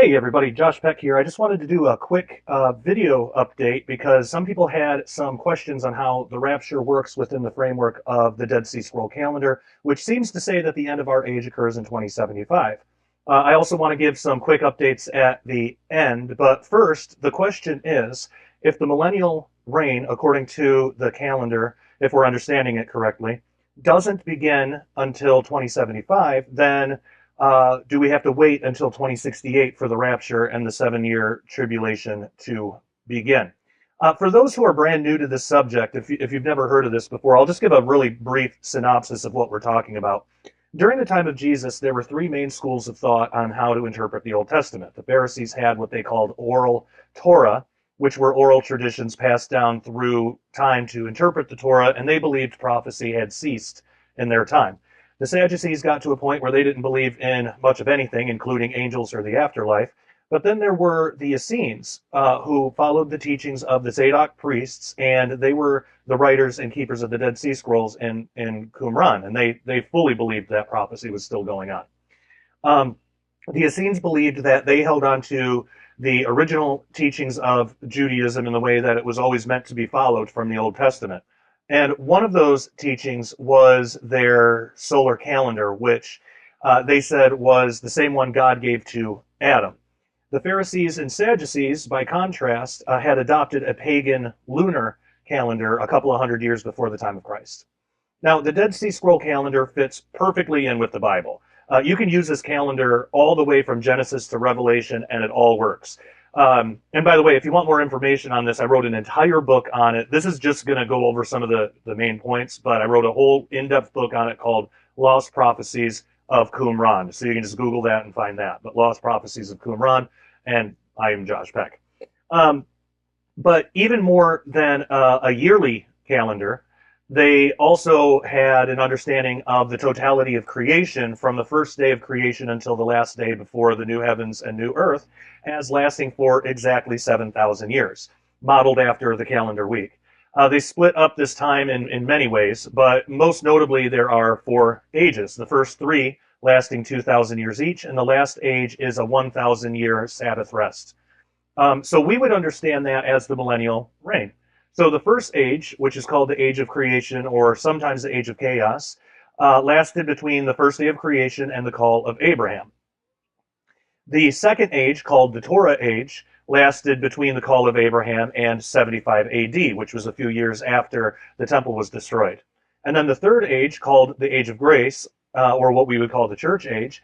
Hey everybody, Josh Peck here. I just wanted to do a quick video update because some people had some questions on how the rapture works within the framework of the Dead Sea Scroll calendar, which seems to say that the end of our age occurs in 2075. I also want to give some quick updates at the end, but first, the question is, if the millennial reign, according to the calendar, if we're understanding it correctly, doesn't begin until 2075, then do we have to wait until 2068 for the rapture and the 7-year tribulation to begin? For those who are brand new to this subject, if you've never heard of this before, I'll just give a really brief synopsis of what we're talking about. During the time of Jesus, there were three main schools of thought on how to interpret the Old Testament. The Pharisees had what they called oral Torah, which were oral traditions passed down through time to interpret the Torah, and they believed prophecy had ceased in their time. The Sadducees got to a point where they didn't believe in much of anything, including angels or the afterlife. But then there were the Essenes, who followed the teachings of the Zadok priests, and they were the writers and keepers of the Dead Sea Scrolls in Qumran, and they fully believed that prophecy was still going on. The Essenes believed that they held on to the original teachings of Judaism in the way that it was always meant to be followed from the Old Testament. And one of those teachings was their solar calendar, which they said was the same one God gave to Adam. The Pharisees and Sadducees, by contrast, had adopted a pagan lunar calendar a couple of hundred years before the time of Christ. Now, the Dead Sea Scroll calendar fits perfectly in with the Bible. You can use this calendar all the way from Genesis to Revelation, and it all works. And by the way, if you want more information on this, I wrote an entire book on it. This is just going to go over some of the main points, but I wrote a whole in-depth book on it called Lost Prophecies of Qumran. So you can just Google that and find that. But Lost Prophecies of Qumran, and I am Josh Peck. But even more than a yearly calendar, they also had an understanding of the totality of creation from the first day of creation until the last day before the new heavens and new earth, as lasting for exactly 7,000 years, modeled after the calendar week. They split up this time in many ways, but most notably there are 4 ages. The first 3 lasting 2,000 years each, and the last age is a 1,000-year Sabbath rest. So we would understand that as the millennial reign. So the first age, which is called the age of creation, or sometimes the age of chaos, lasted between the first day of creation and the call of Abraham. The second age, called the Torah age, lasted between the call of Abraham and 75 AD, which was a few years after the temple was destroyed. And then the third age, called the age of grace, or what we would call the church age,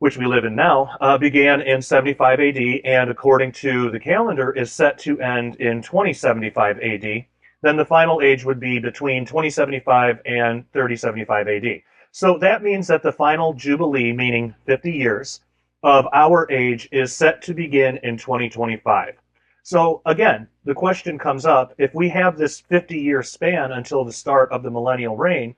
which we live in now, began in 75 AD, and according to the calendar is set to end in 2075 AD. Then the final age would be between 2075 and 3075 AD. So that means that the final Jubilee, meaning 50 years, of our age is set to begin in 2025. So again, the question comes up, if we have this 50-year span until the start of the millennial reign,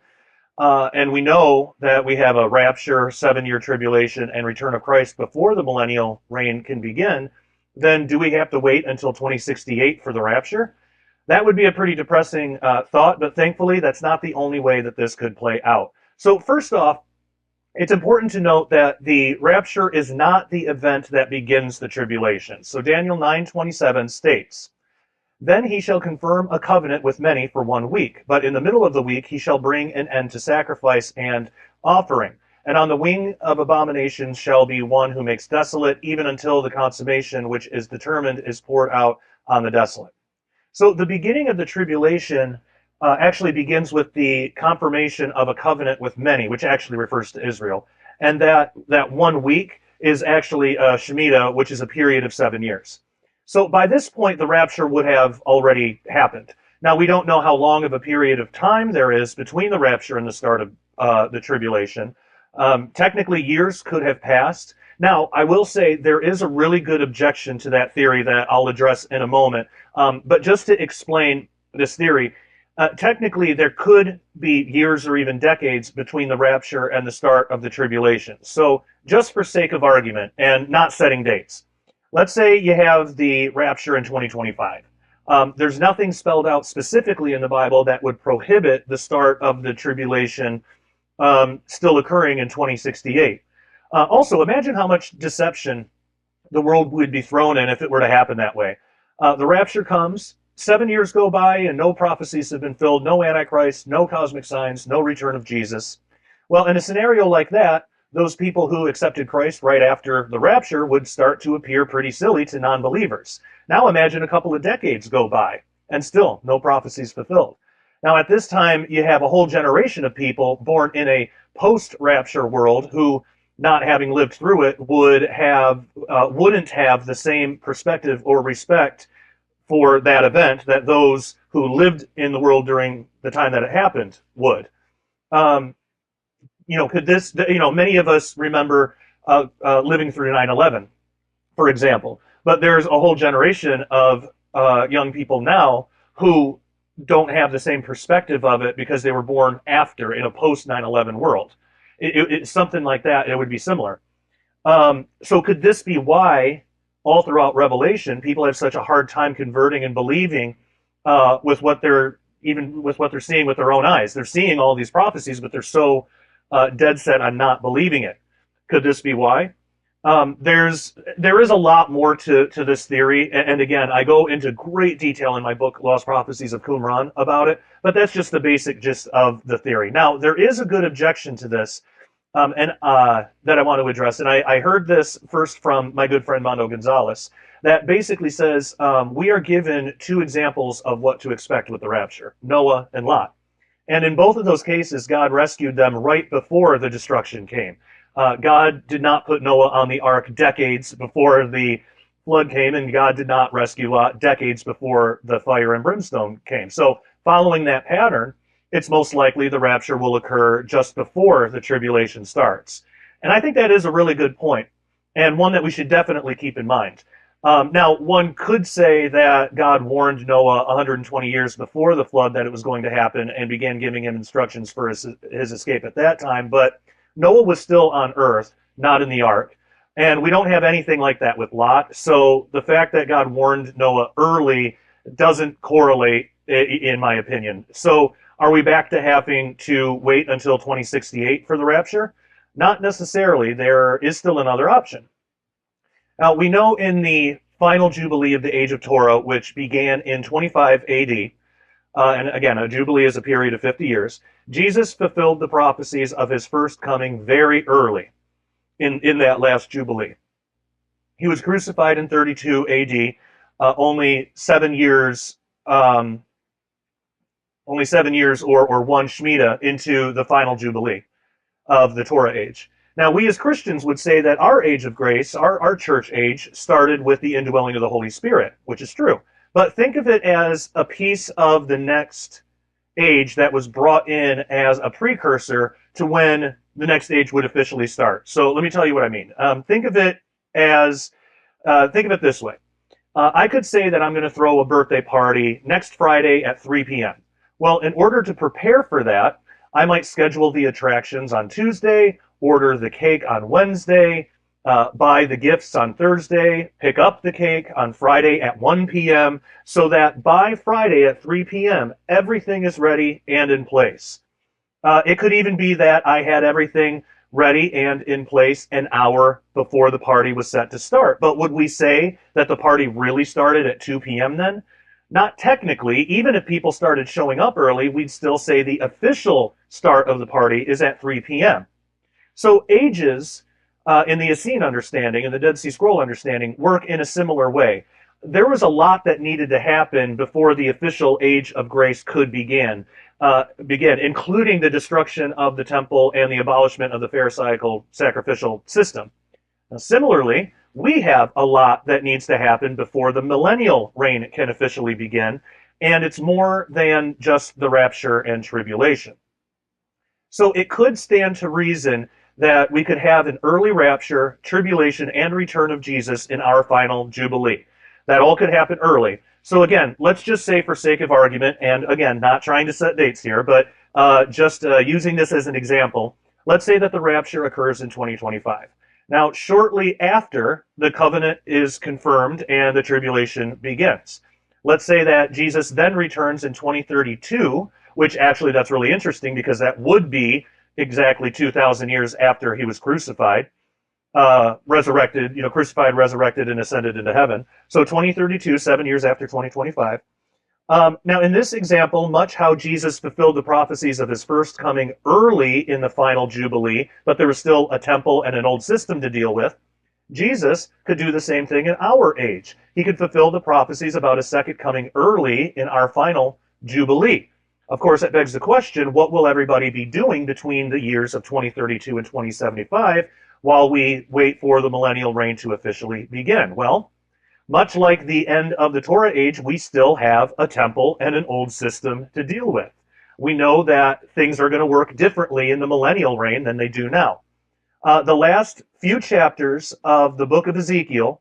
and we know that we have a rapture, 7-year tribulation, and return of Christ before the millennial reign can begin, then do we have to wait until 2068 for the rapture? That would be a pretty depressing thought, but thankfully that's not the only way that this could play out. So first off, it's important to note that the rapture is not the event that begins the tribulation. So Daniel 9:27 states, "Then he shall confirm a covenant with many for 1 week, but in the middle of the week he shall bring an end to sacrifice and offering. And on the wing of abominations shall be one who makes desolate, even until the consummation which is determined is poured out on the desolate." So the beginning of the tribulation actually begins with the confirmation of a covenant with many, which actually refers to Israel. And that 1 week is actually a Shemitah, which is a period of 7 years. So by this point, the rapture would have already happened. Now, we don't know how long of a period of time there is between the rapture and the start of the tribulation. Technically, years could have passed. Now, I will say there is a really good objection to that theory that I'll address in a moment. But just to explain this theory, technically, there could be years or even decades between the rapture and the start of the tribulation. So just for sake of argument and not setting dates, let's say you have the rapture in 2025. There's nothing spelled out specifically in the Bible that would prohibit the start of the tribulation still occurring in 2068. Also, imagine how much deception the world would be thrown in if it were to happen that way. The rapture comes, 7 years go by, and no prophecies have been filled, no Antichrist, no cosmic signs, no return of Jesus. Well, in a scenario like that, those people who accepted Christ right after the rapture would start to appear pretty silly to non-believers. Now imagine a couple of decades go by, and still no prophecies fulfilled. Now at this time, you have a whole generation of people born in a post-rapture world who, not having lived through it, wouldn't have the same perspective or respect for that event that those who lived in the world during the time that it happened would. Um, could this, many of us remember living through 9/11, for example, but there's a whole generation of young people now who don't have the same perspective of it because they were born after, in a post 9/11 world. It's something like that. It would be similar. So could this be why all throughout Revelation people have such a hard time converting and believing with what they're seeing with their own eyes? They're seeing all these prophecies, but they're so dead set on not believing it. Could this be why? There is a lot more to this theory, and again, I go into great detail in my book, Lost Prophecies of Qumran, about it, but that's just the basic gist of the theory. Now, there is a good objection to this, that I want to address, and I heard this first from my good friend Mondo Gonzalez, that basically says we are given two examples of what to expect with the rapture, Noah and Lot. And in both of those cases, God rescued them right before the destruction came. God did not put Noah on the ark decades before the flood came, and God did not rescue Lot decades before the fire and brimstone came. So following that pattern, it's most likely the rapture will occur just before the tribulation starts. And I think that is a really good point, and one that we should definitely keep in mind. Now, one could say that God warned Noah 120 years before the flood that it was going to happen and began giving him instructions for his escape at that time, but Noah was still on earth, not in the ark, and we don't have anything like that with Lot, so the fact that God warned Noah early doesn't correlate, in my opinion. So are we back to having to wait until 2068 for the rapture? Not necessarily. There is still another option. Now, we know in the final Jubilee of the Age of Torah, which began in 25 AD, and again, a Jubilee is a period of 50 years, Jesus fulfilled the prophecies of his first coming very early in that last Jubilee. He was crucified in 32 AD, only 7 years or one Shemitah into the final Jubilee of the Torah age. Now, we as Christians would say that our age of grace, our church age, started with the indwelling of the Holy Spirit, which is true. But think of it as a piece of the next age that was brought in as a precursor to when the next age would officially start. So let me tell you what I mean. Think of it this way. I could say that I'm going to throw a birthday party next Friday at 3 p.m. Well, in order to prepare for that, I might schedule the attractions on Tuesday, order the cake on Wednesday, buy the gifts on Thursday, pick up the cake on Friday at 1 p.m., so that by Friday at 3 p.m., everything is ready and in place. It could even be that I had everything ready and in place an hour before the party was set to start. But would we say that the party really started at 2 p.m. then? Not technically. Even if people started showing up early, we'd still say the official start of the party is at 3 p.m. So ages, in the Essene understanding and the Dead Sea Scroll understanding, work in a similar way. There was a lot that needed to happen before the official age of grace could begin, including the destruction of the temple and the abolishment of the Pharisaical sacrificial system. Now, similarly, we have a lot that needs to happen before the millennial reign can officially begin, and it's more than just the rapture and tribulation. So it could stand to reason that we could have an early rapture, tribulation, and return of Jesus in our final Jubilee. That all could happen early. So again, let's just say for sake of argument, and again, not trying to set dates here, but just using this as an example, let's say that the rapture occurs in 2025. Now, shortly after, the covenant is confirmed and the tribulation begins. Let's say that Jesus then returns in 2032, which actually that's really interesting because that would be exactly 2,000 years after he was crucified. resurrected, crucified, resurrected, and ascended into heaven. So 2032, 7 years after 2025. Now, in this example, much how Jesus fulfilled the prophecies of his first coming early in the final Jubilee, but there was still a temple and an old system to deal with, Jesus could do the same thing in our age. He could fulfill the prophecies about his second coming early in our final Jubilee. Of course, it begs the question, what will everybody be doing between the years of 2032 and 2075 while we wait for the millennial reign to officially begin? Well, much like the end of the Torah age, we still have a temple and an old system to deal with. We know that things are going to work differently in the millennial reign than they do now. The last few chapters of the book of Ezekiel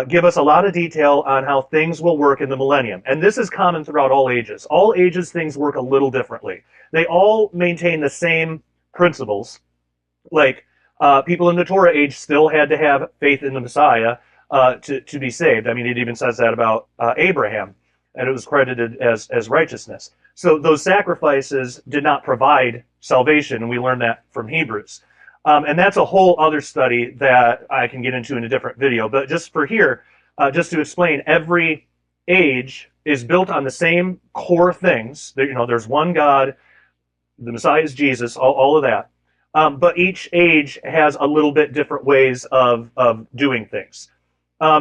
give us a lot of detail on how things will work in the millennium. And this is common throughout all ages. All ages, things work a little differently. They all maintain the same principles. Like people in the Torah age still had to have faith in the Messiah to be saved. I mean, it even says that about Abraham, and it was credited as righteousness. So those sacrifices did not provide salvation, and we learn that from Hebrews. And that's a whole other study that I can get into in a different video. But just for here, just to explain, every age is built on the same core things. There's one God, the Messiah is Jesus, all of that. But each age has a little bit different ways of doing things.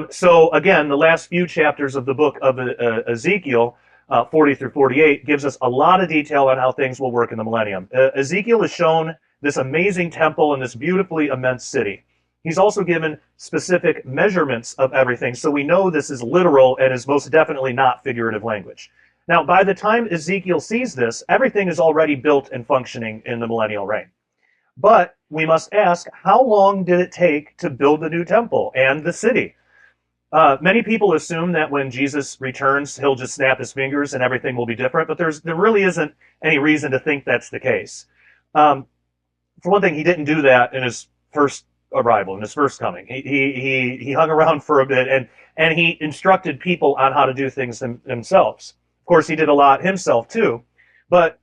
So again, the last few chapters of the book of Ezekiel, 40 through 48, gives us a lot of detail on how things will work in the millennium. Ezekiel is shown this amazing temple and this beautifully immense city. He's also given specific measurements of everything, so we know this is literal and is most definitely not figurative language. Now, by the time Ezekiel sees this, everything is already built and functioning in the millennial reign. But we must ask, how long did it take to build the new temple and the city? Many people assume that when Jesus returns, he'll just snap his fingers and everything will be different, but there really isn't any reason to think that's the case. For one thing, he didn't do that in his first arrival, in his first coming. He hung around for a bit and he instructed people on how to do things themselves. Of course, he did a lot himself too, but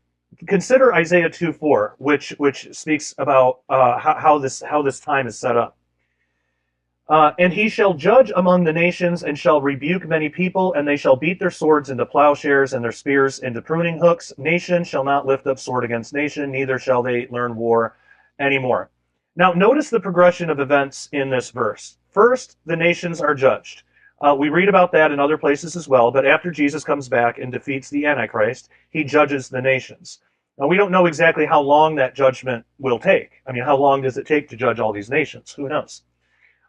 consider Isaiah 2:4, which speaks about how this time is set up. And he shall judge among the nations and shall rebuke many people, and they shall beat their swords into plowshares and their spears into pruning hooks. Nation shall not lift up sword against nation, neither shall they learn war anymore. Now, notice the progression of events in this verse. First, the nations are judged. We read about that in other places as well, but after Jesus comes back and defeats the Antichrist, he judges the nations. Now, we don't know exactly how long that judgment will take. I mean, how long does it take to judge all these nations? Who knows?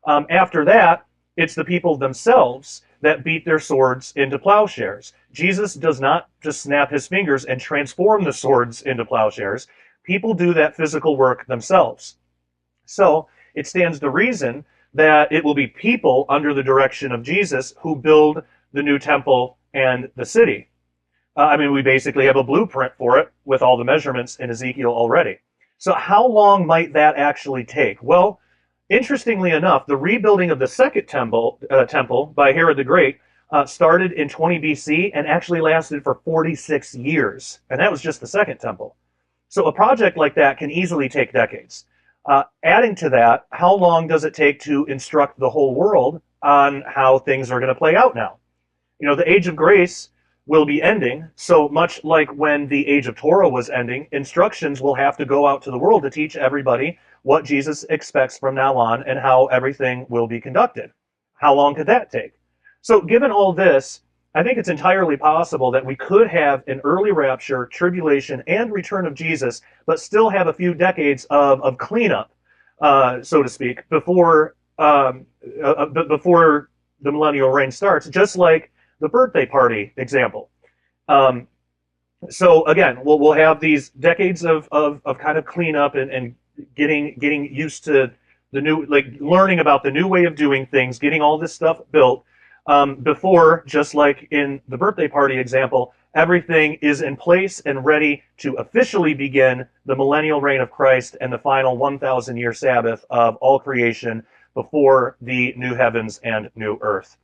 After that, it's the people themselves that beat their swords into plowshares. Jesus does not just snap his fingers and transform the swords into plowshares. People do that physical work themselves. So it stands to reason that it will be people under the direction of Jesus who build the new temple and the city. I mean, we basically have a blueprint for it with all the measurements in Ezekiel already. So how long might that actually take? Well, interestingly enough, the rebuilding of the second temple by Herod the Great started in 20 BC and actually lasted for 46 years. And that was just the second temple. So a project like that can easily take decades. Adding to that, how long does it take to instruct the whole world on how things are going to play out now? The age of grace will be ending, so much like when the age of Torah was ending, instructions will have to go out to the world to teach everybody what Jesus expects from now on and how everything will be conducted. How long could that take? So given all this, I think it's entirely possible that we could have an early rapture, tribulation, and return of Jesus, but still have a few decades of cleanup, so to speak, before the millennial reign starts, just like the birthday party example. So again, we'll have these decades of kind of cleanup and getting used to the new, like learning about the new way of doing things, getting all this stuff built, before, just like in the birthday party example, everything is in place and ready to officially begin the millennial reign of Christ and the final 1,000-year Sabbath of all creation before the new heavens and new earth.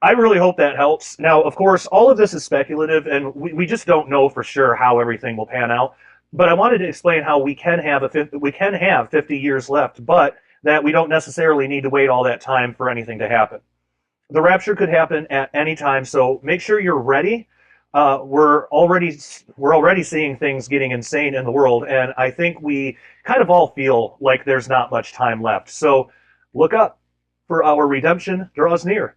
I really hope that helps. Now, of course, all of this is speculative, and we just don't know for sure how everything will pan out. But I wanted to explain how we can have 50 years left, but that we don't necessarily need to wait all that time for anything to happen. The rapture could happen at any time, so make sure you're ready. We're already seeing things getting insane in the world, and I think we kind of all feel like there's not much time left. So look up, for our redemption draws near.